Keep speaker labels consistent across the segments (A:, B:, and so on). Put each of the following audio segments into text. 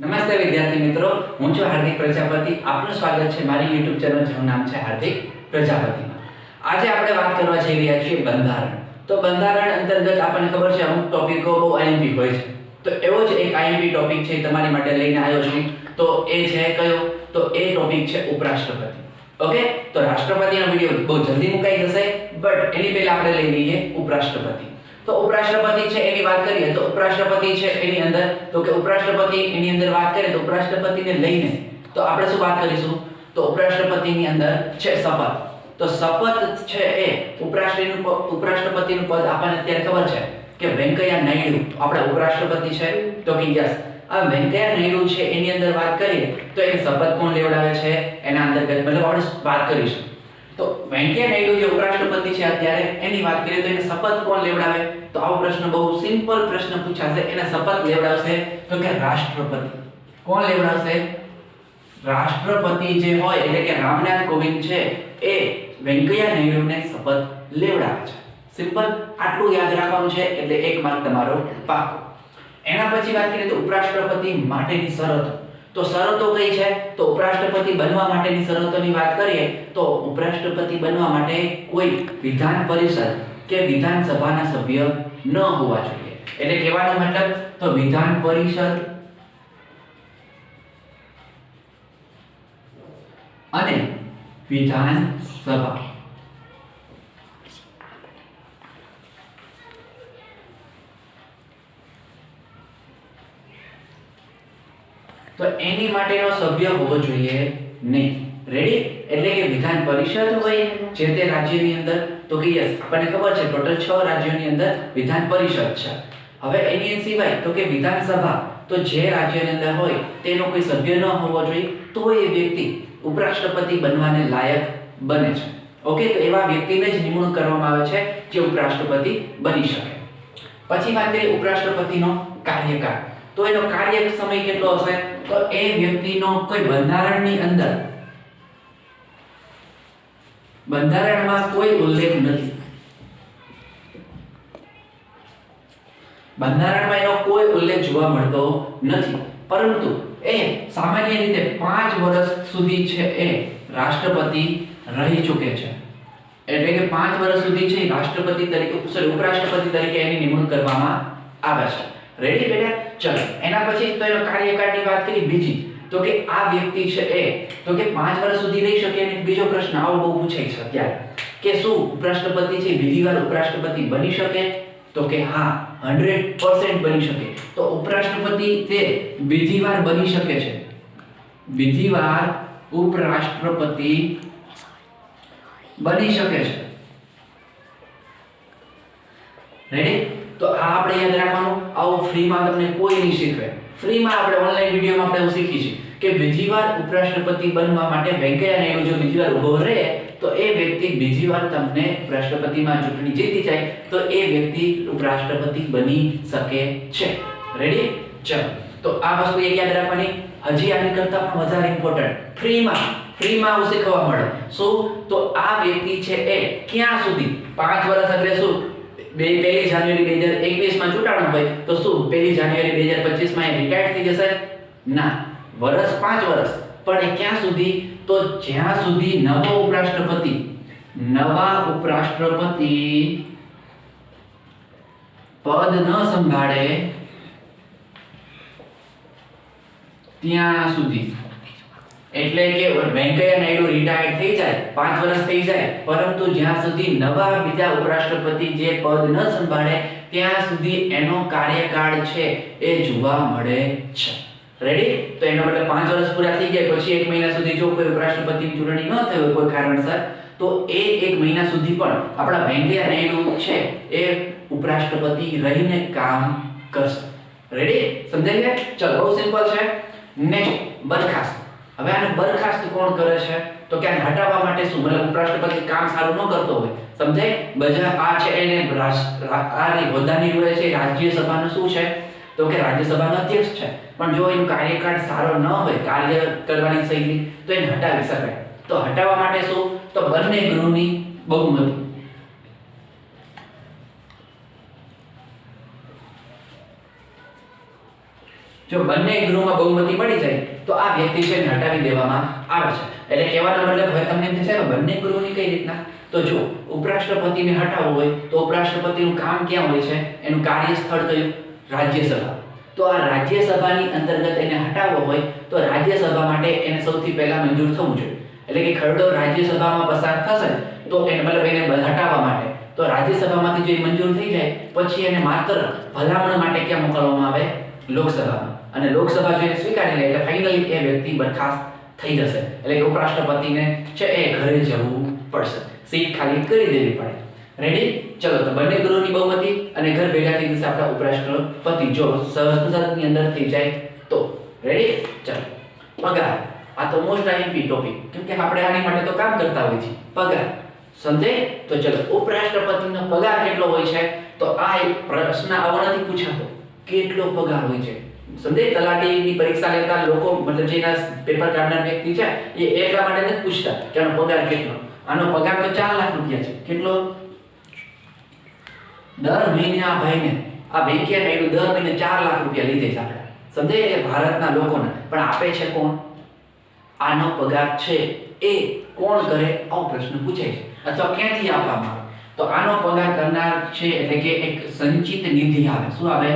A: નમસ્તે વિદ્યાર્થી મિત્રો, હું છું હાર્દિક પ્રજાપતિ. આપનું સ્વાગત છે મારી YouTube ચેનલ જેનું નામ છે હાર્દિક પ્રજાપતિમાં. આજે આપણે વાત કરવા જઈ રહ્યા છીએ બંધારણ. તો બંધારણ અંતર્ગત આપણને ખબર છે અમુક ટોપિકો બહુ આઈએમપી હોય છે. તો એવો જ એક આઈએમપી ટોપિક છે તમારી માટે લઈને આવ્યો છું. તો એ છે કયો? તો એ ટોપિક છે ઉપરાષ્ટ્રપતિ. ઓકે, તો રાષ્ટ્રપતિનો વિડિયો બહુ જલ્દી મુકાઈ જશે, બટ એની પહેલા આપણે લઈ લઈએ ઉપરાષ્ટ્રપતિ. તો ઉપરાષ્ટ્રપતિ છે એની વાત કરીએ તો ઉપરાષ્ટ્રપતિ છે એની અંદર તો કે ઉપરાષ્ટ્રપતિ એની અંદર વાત કરીએ તો ઉપરાષ્ટ્રપતિને લઈને તો આપણે શું વાત કરીશું? તો ઉપરાષ્ટ્રપતિની અંદર છે શપથ. તો શપથ છે એ ઉપરાષ્ટ્રપતિનું પદ આપણને અત્યારે ખબર છે કે વેંકૈયા નાયડુ આપણા ઉપરાષ્ટ્રપતિ છે. તો કે યસ, આ વેંકૈયા નાયડુ છે એની અંદર વાત કરીએ તો એ શપથ કોણ લેવડાવે છે એના અંતર્ગત મતલબ આપણે વાત કરીશું. તો વેંકૈયા નાયડુ જે ઉપરાષ્ટ્રપતિ છે અત્યારે એની વાત કરીએ તો એને શપથ કોણ લેવડાવે? તો આવો પ્રશ્ન બહુ સિમ્પલ પ્રશ્ન પૂછાશે. એને શપથ લેવડાવશે તો કે રાષ્ટ્રપતિ. કોણ લેવડાવશે? રાષ્ટ્રપતિ જે હોય એટલે કે રામનાથ કોવિંદ છે એ વેંકૈયા નાયડુને શપથ લેવડાવે છે. સિમ્પલ, આટલું યાદ રાખવાનું છે એટલે 1 માર્ક તમારો પાકો. એના પછી વાત કરીએ તો ઉપરાષ્ટ્રપતિ માટેની શરતો. તો શરતો કઈ છે? તો ઉપરાષ્ટ્રપતિ બનવા માટેની શરતોની વાત કરીએ તો ઉપરાષ્ટ્રપતિ બનવા માટે કોઈ વિધાન પરિષદ કે વિધાનસભાના સભ્ય ન હોવા જોઈએ. એટલે કહેવાનો મતલબ તો વિધાન પરિષદ અને વિધાનસભા તો એની માટેનો સભ્ય હોવો જોઈએ નહીં. રેડી? એટલે કે વિધાન પરિષદ હોય જે તે રાજ્યની અંદર તો કે યસ, આપણને ખબર છે ટોટલ 6 રાજ્યોની અંદર વિધાન પરિષદ છે. હવે એની સિવાય તો કે વિધાનસભા તો જે રાજ્યની અંદર હોય તેનો કોઈ સભ્ય ન હોવો જોઈએ તો એ વ્યક્તિ ઉપરાષ્ટ્રપતિ બનવાને લાયક બને છે. ઓકે, તો એવા વ્યક્તિને જ નિમણૂક કરવામાં આવે છે જે ઉપરાષ્ટ્રપતિ બની શકે. પછી વાત કરીએ ઉપરાષ્ટ્રપતિનો કાર્યકાળ. તો એનો કાર્ય સમય કેટલો હશે? તો એ વ્યક્તિનો કોઈ બંધારણમાં કોઈ ઉલ્લેખ નથી. બંધારણમાં એનો કોઈ ઉલ્લેખ જોવા મળતો નથી, પરંતુ એ સામાન્ય રીતે 5 વર્ષ સુધી છે એ રાષ્ટ્રપતિ રહી ચૂકે છે. એટલે કે 5 વર્ષ સુધી છે રાષ્ટ્રપતિ તરીકે ઉપરાષ્ટ્રપતિ તરીકે એની નિમણૂક કરવામાં આવે છે. રેડી બેટા? ચલો, એના પછી તો એનો કાર્યકાળની વાત કરી બીજી તો કે આ વ્યક્તિ છે એ તો કે 5 વર્ષ સુધી રહી શકે. અને બીજો પ્રશ્ન આવો બહુ પૂછાય છે અત્યારે કે શું ઉપરાષ્ટ્રપતિ છે બીજી વાર ઉપરાષ્ટ્રપતિ બની શકે? તો કે હા, 100% બની શકે. તો ઉપરાષ્ટ્રપતિ તે બીજી વાર બની શકે છે. બીજી વાર ઉપરાષ્ટ્રપતિ બની શકે છે. રેડી? તો આ આપણે યાદ રાખવાનું. આવું ફ્રીમાં તમને કોઈ નહીં શીખવે. ફ્રીમાં આપણે ઓનલાઈન વિડિયોમાં આપણે એવું શીખી છે કે બીજી વાર ઉપરાષ્ટ્રપતિ બનવા માટે વેંકૈયા નાયડુ જો બીજી વાર ઊભો રહે તો એ વ્યક્તિ બીજી વાર તમને ઉપરાષ્ટ્રપતિમાં ચૂંટણી જીતી જાય તો એ વ્યક્તિ ઉપરાષ્ટ્રપતિ બની શકે છે. રેડી? ચલો, તો આ વસ્તુ એક યાદ રાખવાની. હજી આની કરતા પણ વધારે ઇમ્પોર્ટન્ટ ફ્રીમાં આવું શીખવા મળે. શું? તો આ વ્યક્તિ છે એ ક્યાં સુધી 5 વર્ષ એટલે શું? 1 જાન્યુઆરી 2021 માં ચૂંટાણું હોય તો શું 1 જાન્યુઆરી 2025 માં એ રિટાયર્ડ થઈ જશે? ના, વર્ષ 5 વર્ષ. પણ એ ક્યાં સુધી? તો જ્યાં સુધી નવા ઉપરાષ્ટ્રપતિ પદ ન સંભાળે ત્યાં સુધી. એટલે કે વેંકૈયા નાયડુ રિટાયર્ડ થઈ જાય, 5 વર્ષ થઈ જાય, પરંતુ જ્યાં સુધી નવા બીજા ઉપરાષ્ટ્રપતિ જે પદ ન સંભાળે ત્યાં સુધી એનો કાર્યકાળ છે એ જોવા મળે છે. રેડી? તો એનો મતલબ 5 વર્ષ પૂરા થઈ જાય પછી 1 મહિના સુધી જો કોઈ ઉપરાષ્ટ્રપતિની ચૂંટણી ન થઈ હોય કોઈ કારણસર તો એ 1 મહિના સુધી પણ આપણા વેંકૈયા નાયડુ છે એ ઉપરાષ્ટ્રપતિ રહીને કામ કરશે. રેડી? સમજાઈ ગયા? ચલો, બહુ સિમ્પલ છે. નેક્સ્ટ, બરખાસ્ત. હવે આને બરખાસ્ત કોણ કરે છે? તો કે આને હટાવવા માટે શું મતલબ ઉપરાષ્ટ્રપતિ કામ સારું ન કરતો હોય, સમજાય? બધા આ છે એને આની હોદ્દાની રહે છે રાજ્યસભાનો શું છે? તો કે રાજ્યસભાનો અધ્યક્ષ છે. પણ જો એનો કાર્યકાળ સારો ન હોય, કાર્ય કરવાની શૈલી, તો એને હટાવી શકાય. તો હટાવવા માટે શું? તો બંને ગૃહની બહુમતી. જો બંને ગૃહમાં બહુમતી મળી જાય તો આ વ્યક્તિ છે એને હટાવી દેવામાં આવે છે. એટલે કહેવાનો મતલબ હવે તમને એમ થશે કે બંને ગૃહની કઈ રીતના? તો જો ઉપરાષ્ટ્રપતિને હટાવવું હોય તો ઉપરાષ્ટ્રપતિનું કામ ક્યાં હોય છે? એનું કાર્યસ્થળ કયું? રાજ્યસભા. તો આ રાજ્યસભાની અંતર્ગત એને હટાવવો હોય તો રાજ્યસભા માટે એને સૌથી પહેલા મંજૂર થવું જોઈએ. એટલે કે ખરડો રાજ્યસભામાં પસાર થશે તો એને મતલબ એને હટાવવા માટે તો રાજ્યસભામાંથી જો એ મંજૂર થઈ જાય પછી એને માત્ર ભલામણ માટે ક્યાં મોકલવામાં આવે? લોકસભામાં. અને લોકસભા જો એને સ્વીકારી લે એટલે ફાઇનલી એ વ્યક્તિ બરખાસ્ત થઈ જશે. એટલે કે ઉપરાષ્ટ્રપતિને છે એ ઘરે જવું પડશે, સીટ ખાલી કરી દેવી પડે. રેડી? ચલો તો બંને ગૃહની બહુમતી અને ઘર ભેગા થઈ જશે આપણા ઉપરાષ્ટ્રપતિ જો સંસદની અંદર થઈ જાય તો. રેડી? ચલો પગાર. આ તો મોસ્ટ આઈએમપી ટોપિક કેમ કે આપણે આની માટે તો કામ કરતા હોઈએ છીએ. પગાર સમજે? તો ચલો ઉપરાષ્ટ્રપતિનો પગાર કેટલો હોય છે? તો આ એક પ્રશ્ન આવો નથી પૂછાતો કેટલો પગાર હોય છે. સમજે? તલાટીની પરીક્ષા લેતા લોકો મતલબ જેના પેપર કાઢનાર વ્યક્તિ છે એ એટલા માટે નથી પૂછતા કે આનો પગાર કેટલો. આનો પગાર તો 4 લાખ રૂપિયા છે. કેટલો? દર મહિને આ ભાઈને આ વેંકૈયા નાયડુ દર મહિને 4 લાખ રૂપિયા લીધે છે આપણે. સમજે? એ ભારતના લોકોને પણ આપે છે કોણ? આનો પગાર છે એ કોણ કરે? આવો પ્રશ્ન પૂછાય છે અથવા ક્યાંથી આપવામાં આવે? તો આનો પગાર કરનાર છે એટલે કે એક સંચિત નિધિ આવે. શું આવે?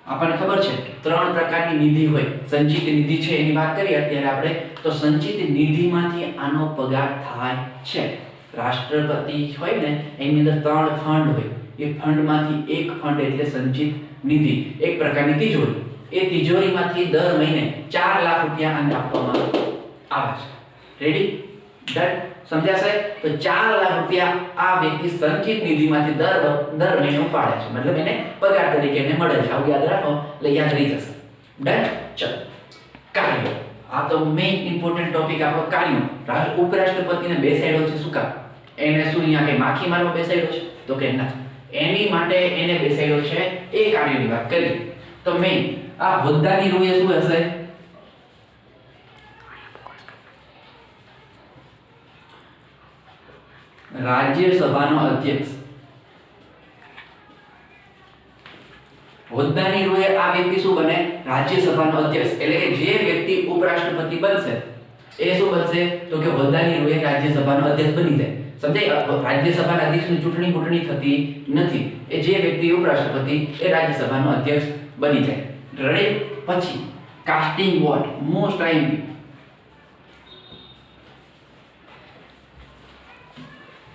A: આપણને ખબર છે 3 પ્રકારની નિધિ હોય. સંચિત નિધિ છે એની વાત કરીએ અત્યારે આપણે. તો સંચિત નિધિમાંથી આનો પગાર થાય છે. રાષ્ટ્રપતિ હોય ને એની અંદર 3 ફંડ હોય. એ ફંડમાંથી એક ફંડ એટલે સંચિત નિધિ, એક પ્રકારની તિજોરી. એ તિજોરીમાંથી દર મહિને 4 લાખ રૂપિયા આને આપવામાં આવે છે. રેડી? ડન? સમજાશે? તો 4 લાખ રૂપિયા આ વ્યક્તિ સંચિત નિધિમાંથી દર મહિને ઉપાડે છે. મતલબ એને પગાર તરીકે એને મળે છે. આવું યાદ રાખો એટલે યાદ રહી જશે. ડન? ચલો કાર્યો. આ તો મેઇન ઇમ્પોર્ટન્ટ ટોપિક આપણો કાર્યો. ઉપરાષ્ટ્રપતિને બેસાડ્યો છે શું કામ? એને શું અહીંયા કે માખી મારવા બેસાડ્યો છે? તો કે ના, એની માટે એને બેસાડ્યો છે એ કાર્યની વાત કરી. તો મેઇન આ હોદ્દાની રૂએ શું હશે? રાજ્યસભાનો અધ્યક્ષ. હોદ્દાની રૂએ આ વ્યક્તિ શું બને? રાજ્યસભાનો અધ્યક્ષ. એટલે કે જે વ્યક્તિ ઉપરાષ્ટ્રપતિ બનશે એ શું બનશે? તો કે હોદ્દાની રૂએ રાજ્યસભાનો અધ્યક્ષ બની જાય. સમજાય? રાજ્યસભાના અધ્યક્ષની ચૂંટણી થતી નથી. એ જે વ્યક્તિ ઉપરાષ્ટ્રપતિ એ રાજ્યસભાનો અધ્યક્ષ બની જાય. રેડી? પછી casting vote. Most IMP.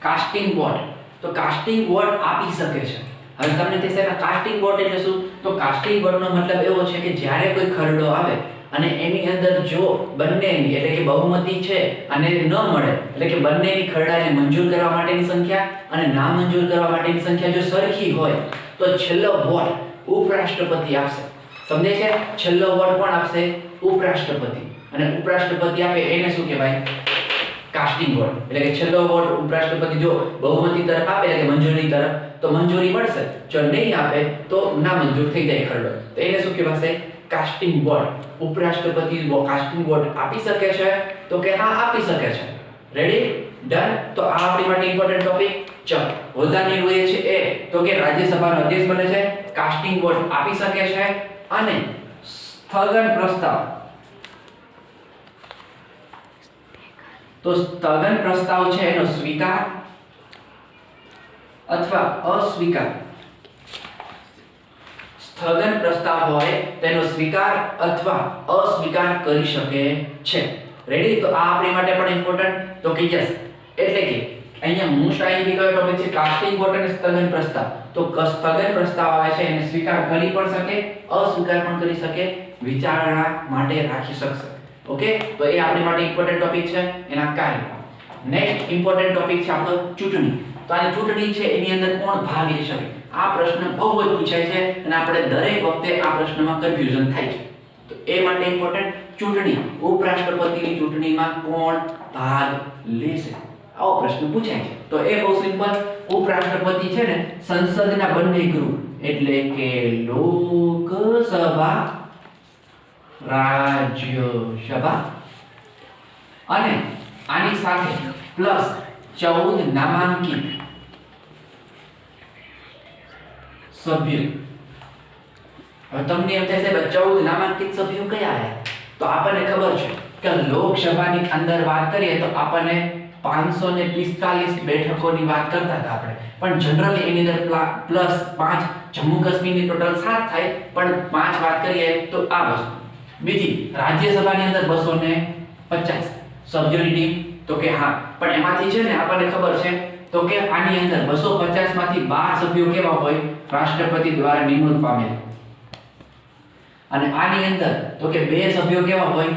A: Casting vote. તો કાસ્ટિંગ વોટ આપી શકે છે. હવે તમને થશે કે કાસ્ટિંગ વોટ એટલે શું? તો કાસ્ટિંગ વોટનો મતલબ એવો છે કે જ્યારે કોઈ ખરડો આવે અને એની અંદર જો બંનેની એટલે કે બહુમતી છે અને ન મળે એટલે કે બંનેની ખરડાને મંજૂર કરવા માટેની સંખ્યા અને ના મંજૂર કરવા માટેની સંખ્યા જો સરખી હોય તો છેલ્લો વોટ ઉપરાષ્ટ્રપતિ આપશે. સમજે છે? છેલ્લો વોટ કોણ આપશે? ઉપરાષ્ટ્રપતિ. અને ઉપરાષ્ટ્રપતિ આપે એને શું કહેવાય? Casting vote. એટલે કે છેલ્લો વોટ ઉપરાષ્ટ્રપતિ જો બહુમતી તરફ આપે એટલે કે મંજૂરી તરફ તો મંજૂરી મળશે, જો નહીં આપે તો ના મંજૂર થઈ જાય ખરડો. તો એને શું કહેવાશે? Casting vote. ઉપરાષ્ટ્રપતિ કાસ્ટિંગ વોટ આપી શકે છે? તો કે હા આપી શકે છે. રેડી? ડન? તો આ આપણી માટે ઇમ્પોર્ટન્ટ ટોપિક. ચલો હોદ્દાની રૂએ છે એ તો કે રાજ્યસભાનો અધ્યક્ષ બને છે, કાસ્ટિંગ વોટ આપી શકે છે અને સ્થગન પ્રસ્તાવ. તો સ્થગન પ્રસ્તાવ છે એનો સ્વીકાર અથવા અસ્વીકાર. સ્થગન પ્રસ્તાવ હોય તેનો સ્વીકાર અથવા અસ્વીકાર કરી શકે છે. રેડી? તો આ આપણી માટે પણ ઇમ્પોર્ટન્ટ. તો કે યસ એટલે કે અહીંયા મોસ્ટ આઈએમપી કયો ટોપિક છે? કાસ્ટિંગ વોટ અને સ્થગન પ્રસ્તાવ. તો સ્થગન પ્રસ્તાવ આવે છે એને સ્વીકાર કરી પણ શકે, અસ્વીકાર પણ કરી શકે, વિચારણા માટે રાખી શકશે. ઓકે? તો એ આપણી માટે ઇમ્પોર્ટન્ટ ટોપિક છે એના કાર્ય. નેક્સ્ટ ઇમ્પોર્ટન્ટ ટોપિક છે આપણો ચૂંટણી. તો આ ચૂંટણી છે એની અંદર કોણ ભાગ લઈ શકે? આ પ્રશ્ન બહુ જ પૂછાય છે અને આપણે દરેક વખતે આ પ્રશ્નમાં કન્ફ્યુઝન થાય છે. તો એ માટે ઇમ્પોર્ટન્ટ ચૂંટણી. ઉપરાષ્ટ્રપતિની ચૂંટણીમાં કોણ ભાગ લેશે? આવો પ્રશ્ન પૂછાય છે. તો એ બહુ સિમ્પલ. ઉપરાષ્ટ્રપતિ છે ને સંસદના બંને ગૃહ એટલે કે લોકસભા, રાજ્યસભા અને આની સાથે પ્લસ 14 નામાંકિત સભ્ય હવે તમને એમ થશે 14 નામાંકિત સભ્યો કયા આવ્યા? તો આપણને ખબર છે કે લોકસભાની અંદર વાત કરીએ તો આપણને 545 બેઠકોની વાત કરતા હતા આપણે, પણ જનરલી એની અંદર +5 જમ્મુ કાશ્મીરની ટોટલ 7 થાય, પણ 5 વાત કરીએ તો આ વસ્તુ. બીજી રાજ્યસભાની અંદર 250 સભ્યોની ટીમ, તો કે હા, પણ એમાંથી છે ને આપણને ખબર છે તો કે આની અંદર 250 માંથી 12 સભ્યો કેવા હોય? રાષ્ટ્રપતિ દ્વારા નિમણૂક પામેલ. અને આની અંદર તો કે 2 સભ્યો કેવા હોય?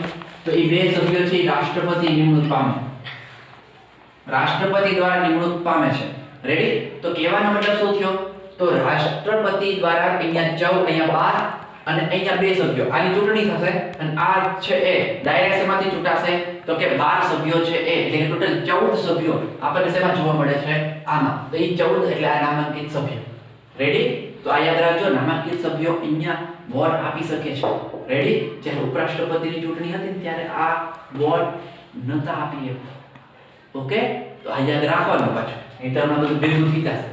A: તો એ 2 સભ્યો છે રાષ્ટ્રપતિ નિમણૂક પામે, રાષ્ટ્રપતિ દ્વારા નિમણૂક પામે છે. રેડી? તો કહેવાનો મતલબ શું થયો? તો રાષ્ટ્રપતિ દ્વારા અહીંયા 14, અહીંયા 12 અને અહીંયા 2 સભ્યો, આની ચૂંટણી થશે અને આ છે એ ડાયરેક્ટ શેમાંથી ચૂંટાશે? તો કે 12 સભ્યો છે એ, એટલે કે ટોટલ 14 સભ્યો આપણને શેમાં જોવા મળે છે? આમાં. તો એ 14 એટલે આ નામાંકિત સભ્યો. રેડી? તો આ યાદ રાખજો, નામાંકિત સભ્યો અહીંયા વોટ આપી શકે છે. રેડી? જ્યારે ઉપરાષ્ટ્રપતિની ચૂંટણી હતી ને ત્યારે આ વોટ નતા આપી. ઓકે? તો આ યાદ રાખવાનું પાછું, નહીંતરમાં બધું ભેગું થઈ જશે.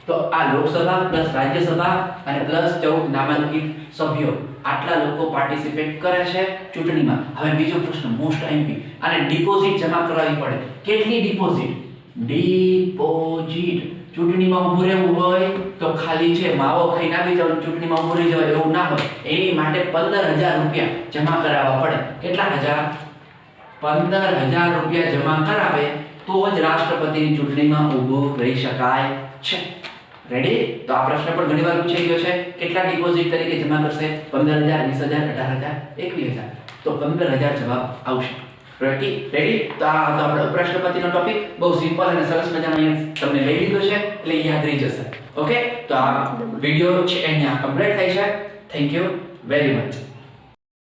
A: તો આ લોકસભા પ્લસ રાજ્યસભા અને પ્લસ 14 નામાંકિત સભ્યો, આટલા લોકો પાર્ટિસિપેટ કરે છે ચૂંટણીમાં. હવે બીજો પ્રશ્ન મોસ્ટ આઈમ્પી, આને ડિપોઝિટ જમા કરાવવી પડે. કેટલી ડિપોઝિટ? ડિપોઝિટ ચૂંટણીમાં ઊભું રહેવું હોય તો ખાલી છે માવો ખાઈને આવી જાવ, ચૂંટણીમાં ઊભું રહી જવાય એવું ના હોય. એની માટે 15000 રૂપિયા જમા કરાવવા પડે. કેટલા હજાર? 15000 રૂપિયા જમા કરાવે તો જ રાષ્ટ્રપતિની ચૂંટણીમાં ઊભું રહી શકાય છે. રેડી? તો આ પ્રશ્ન પણ ઘણીવાર પૂછાઈ ગયો છે. કેટલા ડિપોઝિટ તરીકે જમા કરશે? 15000, 20000, 18000, 21000. તો 15000 જવાબ આવશે. રેડી? તો આ હતો આપણો ઉપરાષ્ટ્રપતિનો ટોપિક. બહુ સિમ્પલ અને સરસ મજાનો અહીંયા તમને લઈ લીધો છે એટલે યાદ રહી જશે. ઓકે? તો આ વિડિયો છે અહીંયા કમ્પ્લીટ થાય છે. Thank you very much.